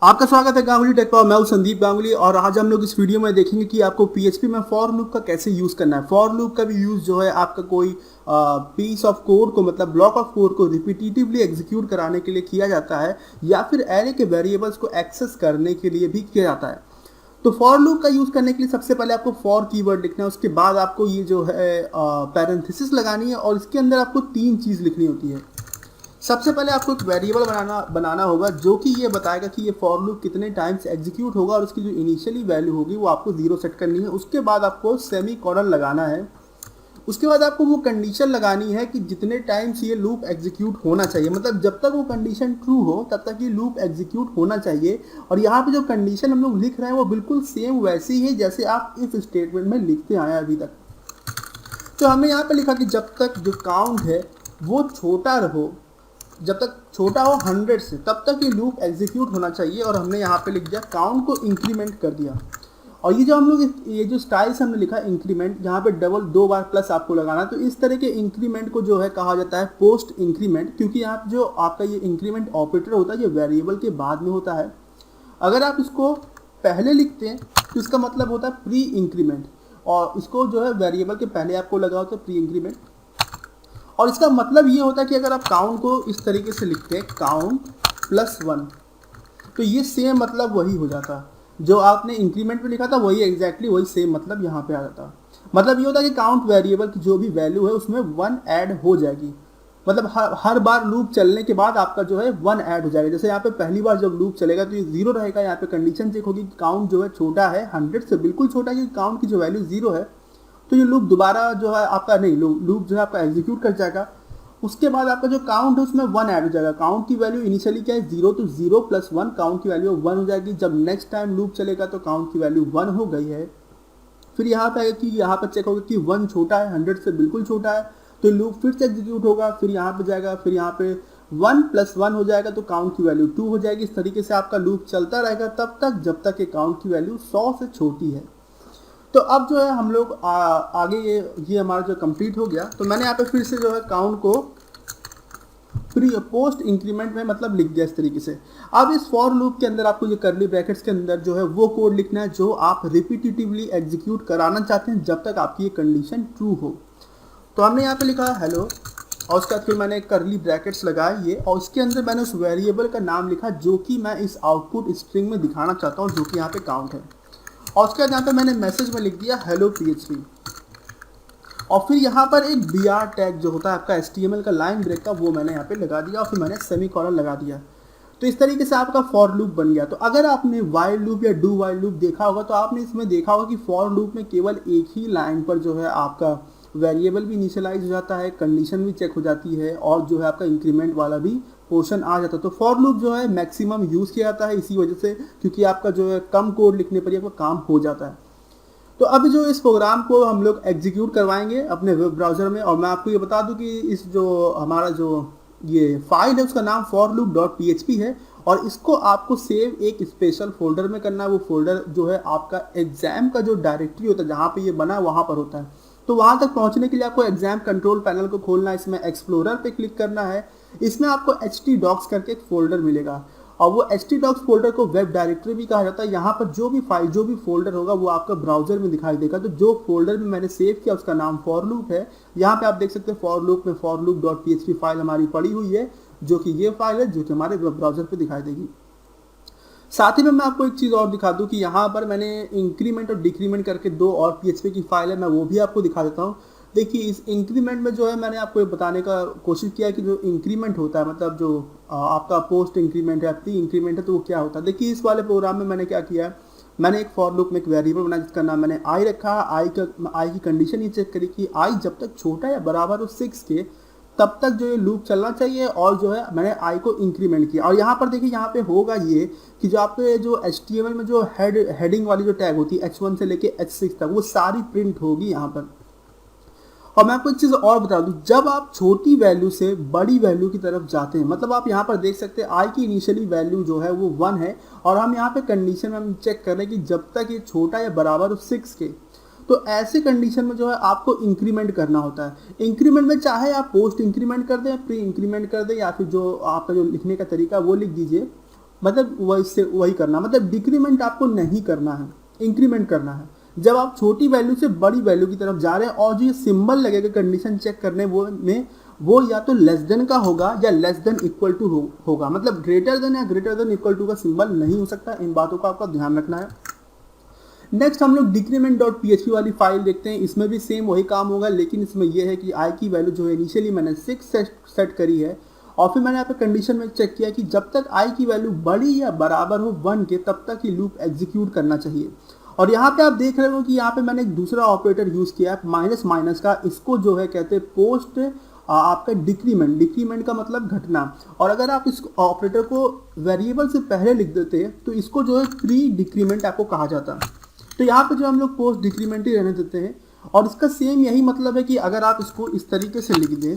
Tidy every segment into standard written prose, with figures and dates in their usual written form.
आपका स्वागत है गांगुली टेक पर। मैं हूं संदीप गांगुली और आज हम लोग इस वीडियो में देखेंगे कि आपको पीएचपी में फॉर लूप का कैसे यूज करना है। फॉर लूप का भी यूज जो है आपका कोई पीस ऑफ कोड को मतलब ब्लॉक ऑफ कोड को रिपीटिटिवली एग्जीक्यूट कराने के लिए किया जाता है या फिर एरे के वेरिएबल्स को एक्सेस करने के लिए भी किया जाता है। तो फॉर लूप का यूज करने के लिए सबसे पहले आपको फॉर कीवर्ड लिखना है, उसके बाद आपको ये जो है पैरेंथेसिस लगानी है और इसके अंदर आपको तीन चीज लिखनी होती है। सबसे पहले आपको एक वेरिएबल बनाना होगा जो कि ये बताएगा कि ये फॉर लूप कितने टाइम्स एग्जीक्यूट होगा और उसकी जो इनिशियली वैल्यू होगी वो आपको जीरो सेट करनी है। उसके बाद आपको सेमी कॉलन लगाना है। उसके बाद आपको वो कंडीशन लगानी है कि जितने टाइम्स ये लूप एग्जीक्यूट होना चाहिए, मतलब जब तक वो कंडीशन ट्रू हो तब तक ये लूप एग्जीक्यूट होना चाहिए। और यहाँ पे जो कंडीशन हम लोग लिख रहे हैं वो बिल्कुल सेम वैसी है जैसे आप इफ स्टेटमेंट में लिखते आए अभी तक। तो हमने यहाँ पे लिखा कि जब तक जो काउंट है वो छोटा रहो, जब तक छोटा हो 100 से तब तक ये लूप एग्जीक्यूट होना चाहिए। और हमने यहाँ पे लिख दिया काउंट को इंक्रीमेंट कर दिया। और ये जो हम लोग ये जो स्टाइल्स हमने लिखा इंक्रीमेंट, यहाँ पे डबल 2 बार प्लस आपको लगाना। तो इस तरह के इंक्रीमेंट को जो है कहा जाता है पोस्ट इंक्रीमेंट, क्योंकि यहाँ पे जो आपका ये इंक्रीमेंट ऑपरेटर होता है ये वेरिएबल के बाद में होता है। अगर आप इसको पहले लिखते हैं तो इसका मतलब होता है प्री इंक्रीमेंट, और इसको जो है वेरिएबल के पहले आपको लगा होता है प्री इंक्रीमेंट। और इसका मतलब ये होता है कि अगर आप काउंट को इस तरीके से लिखते हैं काउंट +1 तो ये सेम मतलब वही हो जाता। जो आपने इंक्रीमेंट में लिखा था वही एग्जैक्टली वही सेम मतलब यहाँ पे आ जाता। मतलब ये होता है कि काउंट वेरिएबल की जो भी वैल्यू है उसमें 1 ऐड हो जाएगी। मतलब हर बार लूप चलने के बाद आपका जो है 1 ऐड हो जाएगा। जैसे यहाँ पे पहली बार जब लूप चलेगा तो ये 0 रहेगा। यहाँ पे कंडीशन चेक होगी कि काउंट जो है छोटा है 100 से, बिल्कुल छोटा है, क्योंकि काउंट की जो वैल्यू 0 है। तो ये लूप दोबारा जो है आपका नहीं लूप जो है आपका एग्जीक्यूट कर जाएगा। उसके बाद आपका जो काउंट है उसमें 1 ऐड हो जाएगा। काउंट की वैल्यू इनिशियली क्या है 0, तो 0 + 1 काउंट की वैल्यू 1 हो जाएगी। जब नेक्स्ट टाइम लूप चलेगा तो काउंट की वैल्यू 1 हो गई है। फिर यहाँ पे कि यहाँ पर चेक होगा कि 1 छोटा है 100 से, बिल्कुल छोटा है, तो लूप फिर से एग्जीक्यूट होगा। फिर यहाँ पे जाएगा, फिर यहाँ पे 1 + 1 हो जाएगा तो काउंट की वैल्यू 2 हो जाएगी। इस तरीके से आपका लूप चलता रहेगा तब तक जब तक ये काउंट की वैल्यू 100 से छोटी है। तो अब जो है हम लोग आगे ये हमारा जो कंप्लीट हो गया। तो मैंने यहाँ पे फिर से जो है काउंट को प्री पोस्ट इंक्रीमेंट में मतलब लिख दिया इस तरीके से। अब इस फॉर लूप के अंदर आपको ये करली ब्रैकेट्स के अंदर जो है वो कोड लिखना है जो आप रिपीटिटिवली एग्जीक्यूट कराना चाहते हैं जब तक आपकी ये कंडीशन ट्रू हो। तो हमने यहाँ पे लिखा हेलो और उसके बाद फिर मैंने करली ब्रैकेट्स लगाए ये, और उसके अंदर मैंने उस वेरिएबल का नाम लिखा जो कि मैं इस आउटपुट स्ट्रिंग में दिखाना चाहता हूँ, जो कि यहाँ पे काउंट है। और उसके बाद यहाँ पे मैंने मैसेज में लिख दिया हेलो PHP। और फिर यहाँ पर एक BR टैग जो होता है आपका HTML का लाइन ब्रेक का, वो मैंने यहाँ पे लगा दिया और फिर मैंने सेमी कॉलन लगा दिया। तो इस तरीके से आपका फॉर लूप बन गया। तो अगर आपने वाइल लूप या डू वाइल लूप देखा होगा तो आपने इसमें देखा होगा कि फॉर लूप में केवल एक ही लाइन पर जो है आपका वेरिएबल भी इनिशियलाइज हो जाता है, कंडीशन भी चेक हो जाती है और जो है आपका इंक्रीमेंट वाला भी पोर्शन आ जाता है। तो फॉर लूप जो है मैक्सिमम यूज़ किया जाता है इसी वजह से, क्योंकि आपका जो है कम कोड लिखने पर ही आपका काम हो जाता है। तो अब जो इस प्रोग्राम को हम लोग एग्जीक्यूट करवाएंगे अपने वेब ब्राउज़र में। और मैं आपको ये बता दूं कि इस जो हमारा जो ये फाइल है उसका नाम forloop.php है और इसको आपको सेव एक स्पेशल फोल्डर में करना है। वो फोल्डर जो है आपका एग्जाम का जो डायरेक्टरी होता है जहाँ पे ये बना है वहाँ पर होता है। तो वहाँ तक पहुँचने के लिए आपको एग्जाम कंट्रोल पैनल को खोलना है, इसमें एक्सप्लोरर पे क्लिक करना है। इसमें आपको htdocs करके एक फोल्डर मिलेगा और वो htdocs फोल्डर को वेब डायरेक्टरी भी कहा जाता है। यहाँ पर जो भी फाइल जो भी फोल्डर होगा वो आपका ब्राउजर में दिखाई देगा। तो जो फोल्डर में मैंने सेव किया उसका नाम फॉर लूप है। यहाँ पे आप देख सकते हैं फॉर लूप में forloop.php फाइल हमारी पड़ी हुई है, जो कि ये फाइल है जो कि हमारे वेब ब्राउजर पे दिखाई देगी। साथ ही में मैं आपको एक चीज़ और दिखा दूँ कि यहाँ पर मैंने इंक्रीमेंट और डिक्रीमेंट करके 2 और PHP की फाइल है, मैं वो भी आपको दिखा देता हूँ। देखिए इस इंक्रीमेंट में जो है मैंने आपको ये बताने का कोशिश किया कि जो इंक्रीमेंट होता है मतलब जो आपका पोस्ट इंक्रीमेंट है प्री इंक्रीमेंट है तो वो क्या होता है। देखिए इस वाले प्रोग्राम में मैंने क्या किया है, मैंने एक फॉर लूप में एक वेरिएबल बनाया जिसका नाम मैंने आई रखा। आई की कंडीशन ये चेक करी कि आई जब तक छोटा या बराबर हो 6 के तब तक जो ये लूप चलना चाहिए। और जो है मैंने आई को इंक्रीमेंट किया। और यहाँ पर देखिए यहाँ पे होगा ये कि जो आपके जो HTML में जो हेडिंग वाली जो टैग होती है H1 से लेके H6 तक वो सारी प्रिंट होगी यहाँ पर। और मैं आपको एक चीज़ और बता दूं, जब आप छोटी वैल्यू से बड़ी वैल्यू की तरफ जाते हैं, मतलब आप यहाँ पर देख सकते हैं आई की इनिशियली वैल्यू जो है वो 1 है और हम यहाँ पे कंडीशन में हम चेक कर रहे हैं कि जब तक ये छोटा या बराबर हो 6 के, तो ऐसे कंडीशन में जो है आपको इंक्रीमेंट करना होता है। इंक्रीमेंट में चाहे आप पोस्ट इंक्रीमेंट कर दें, प्री इंक्रीमेंट कर दें, या फिर जो आपका जो लिखने का तरीका वो लिख दीजिए। मतलब वही करना, मतलब डिक्रीमेंट आपको नहीं करना है, इंक्रीमेंट करना है। जब आप छोटी वैल्यू से बड़ी वैल्यू की तरफ जा रहे हैं और जो ये सिंबल लगेगा कंडीशन चेक करने वो या तो लेस देन का होगा या लेस देन इक्वल टू होगा, मतलब ग्रेटर देन या ग्रेटर देन इक्वल टू का सिंबल नहीं हो सकता। इन बातों का आपका ध्यान रखना है। नेक्स्ट हम लोग decrement.php वाली फाइल देखते हैं। इसमें भी सेम वही काम होगा, लेकिन इसमें यह है कि आई की वैल्यू जो है इनिशियली मैंने 6 सेट करी है और फिर मैंने यहाँ पे कंडीशन में चेक किया कि जब तक आई की वैल्यू बड़ी या बराबर हो 1 के तब तक ही लूप एग्जीक्यूट करना चाहिए। और यहाँ पे आप देख रहे हो कि यहाँ पे मैंने एक दूसरा ऑपरेटर यूज किया है माइनस माइनस का। इसको जो है कहते हैं पोस्ट आपका डिक्रीमेंट का मतलब घटना। और अगर आप इस ऑपरेटर को वेरिएबल से पहले लिख देते हैं तो इसको जो है प्री डिक्रीमेंट आपको कहा जाता है। तो यहाँ पे जो हम लोग पोस्ट डिक्रीमेंट ही रहने देते हैं और इसका सेम यही मतलब है कि अगर आप इसको इस तरीके से लिख दें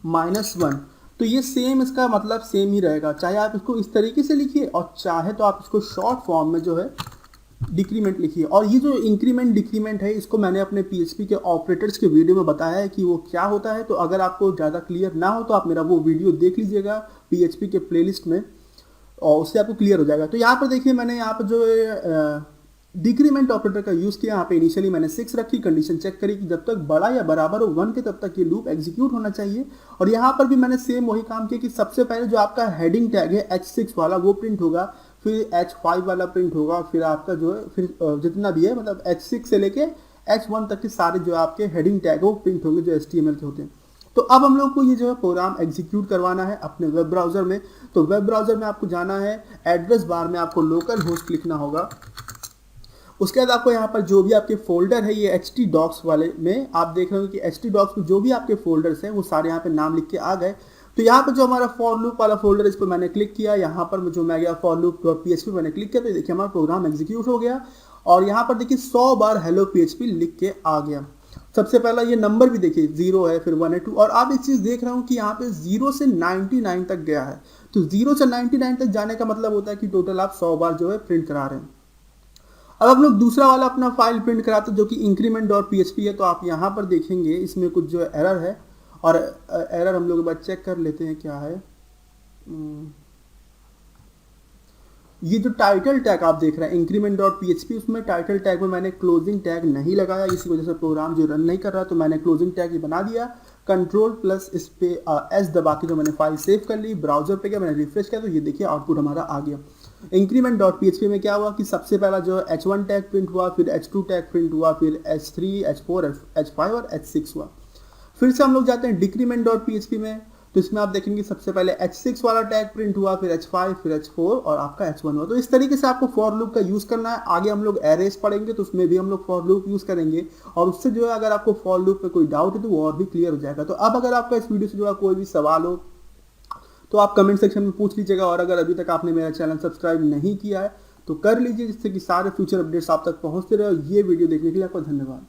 -1 तो ये सेम इसका मतलब सेम ही रहेगा, चाहे आप इसको इस तरीके से लिखिए और चाहे तो आप इसको शॉर्ट फॉर्म में जो है डिक्रीमेंट लिखिए। और ये जो इंक्रीमेंट डिक्रीमेंट है इसको मैंने अपने पीएचपी के ऑपरेटर्स के वीडियो में बताया है कि वो क्या होता है। तो अगर आपको ज़्यादा क्लियर ना हो तो आप मेरा वो वीडियो देख लीजिएगा पीएचपी के प्लेलिस्ट में और उससे आपको क्लियर हो जाएगा। तो यहाँ पर देखिए मैंने यहाँ पर जो डिक्रीमेंट ऑपरेटर का यूज़ किया। यहाँ पे इनिशियली मैंने 6 रखी, कंडीशन चेक करी कि जब तक बड़ा या बराबर हो 1 के तब तक ये लूप एग्जीक्यूट होना चाहिए। और यहाँ पर भी मैंने सेम वही काम किया कि सबसे पहले जो आपका हेडिंग टैग है H6 वाला वो प्रिंट होगा, फिर H5 वाला प्रिंट होगा, फिर आपका जो है फिर जितना भी है मतलब H6 से लेके H1 तक के सारे जो आपके हेडिंग टैग वो प्रिंट होंगे जो HTML के होते हैं। तो अब हम लोग को ये जो है प्रोग्राम एग्जीक्यूट करवाना है अपने वेब ब्राउज़र में। तो वेब ब्राउज़र में आपको जाना है, एड्रेस बार में आपको लोकल होस्ट लिखना होगा। उसके बाद आपको यहाँ पर जो भी आपके फोल्डर है ये htdocs वाले में आप देख रहे हो कि htdocs में जो भी आपके फोल्डर्स हैं वो सारे यहाँ पे नाम लिख के आ गए। तो यहाँ पर जो हमारा फॉर लूप वाला फोल्डर इस पर मैंने क्लिक किया, यहाँ पर जो मैं गया फॉर लूप php मैंने क्लिक किया तो देखिए हमारा प्रोग्राम एग्जीक्यूट हो गया। और यहाँ पर देखिए 100 बार हेलो php लिख के आ गया। सबसे पहला ये नंबर भी देखिए 0 है, फिर 1 है 2। और आप एक चीज़ देख रहे हो कि यहाँ पे 0 से 99 तक गया है। तो 0 से 99 तक जाने का मतलब होता है कि टोटल आप 100 बार जो है प्रिंट करा रहे हैं। अब हम लोग दूसरा वाला अपना फाइल प्रिंट कराते हैं जो कि increment.php है। तो आप यहाँ पर देखेंगे इसमें कुछ जो एरर है और एरर हम लोग एक बार चेक कर लेते हैं क्या है। ये जो टाइटल टैग आप देख रहे हैं increment.php उसमें टाइटल टैग में मैंने क्लोजिंग टैग नहीं लगाया, इसी वजह से प्रोग्राम जो रन नहीं कर रहा। तो मैंने क्लोजिंग टैग ही बना दिया। कंट्रोल+ इस पे S दबा के जो मैंने फाइल सेव कर ली, ब्राउजर पे गया, मैंने रिफ्रेश किया तो ये देखिए आउटपुट हमारा आ गया। increment.php में क्या हुआ कि सबसे पहला जो H1 टैग प्रिंट हुआ, फिर H2 टैग प्रिंट हुआ, फिर H3, H4, H5 और H6 हुआ। फिर से हम लोग जाते हैं decrement.php में। तो इसमें आप देखेंगे सबसे पहले H6 वाला टैग प्रिंट हुआ, फिर H5, फिर H4 और आपका H1 हुआ। तो इस तरीके से आपको फॉर लूप का यूज़ करना है। आगे हम लोग एरेस पढ़ेंगे तो उसमें भी हम लोग फॉर लूप यूज़ करेंगे और उससे जो है अगर आपको फॉर लूप पे कोई डाउट है तो वो और भी क्लियर हो जाएगा। तो अब अगर आपका इस वीडियो से जुड़ा कोई भी सवाल हो तो आप कमेंट सेक्शन में पूछ लीजिएगा। और अगर अभी तक आपने मेरा चैनल सब्सक्राइब नहीं किया है तो कर लीजिए, जिससे कि सारे फ्यूचर अपडेट्स आप तक पहुँचते रहे। ये वीडियो देखने के लिए आपका धन्यवाद।